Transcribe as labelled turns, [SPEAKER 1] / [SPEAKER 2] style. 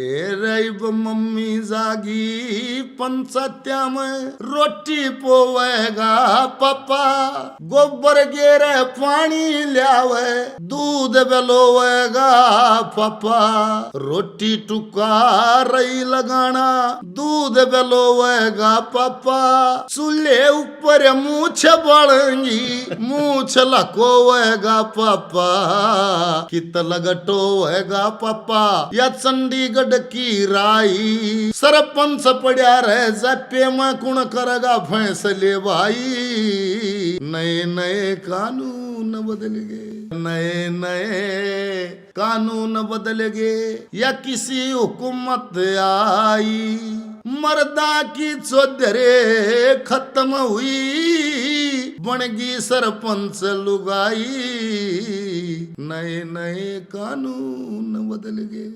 [SPEAKER 1] ए Raib mummy जागी पंचत्या में रोटी पोवेगा पापा, गोबर गेरे पानी ल्यावे दूध बेलोवेगा पापा, रोटी टुका रई लगाना दूध बेलोवेगा पापा, चूल्हे ऊपर मूछ बढ़ेगी मूछ लकोवेगा पापा, कित लगटोवेगा पापा या चंडीगढ़ की राई, सरपंच पड्या रहे जप्पे में कुण करेगा फैसले भाई, नए नए कानून बदल गए, नए नए कानून बदल गए या किसी हुकूमत आई, मर्दा की चौधरी खत्म हुई बनगी सरपंच लुगाई, नए नए कानून बदल गए।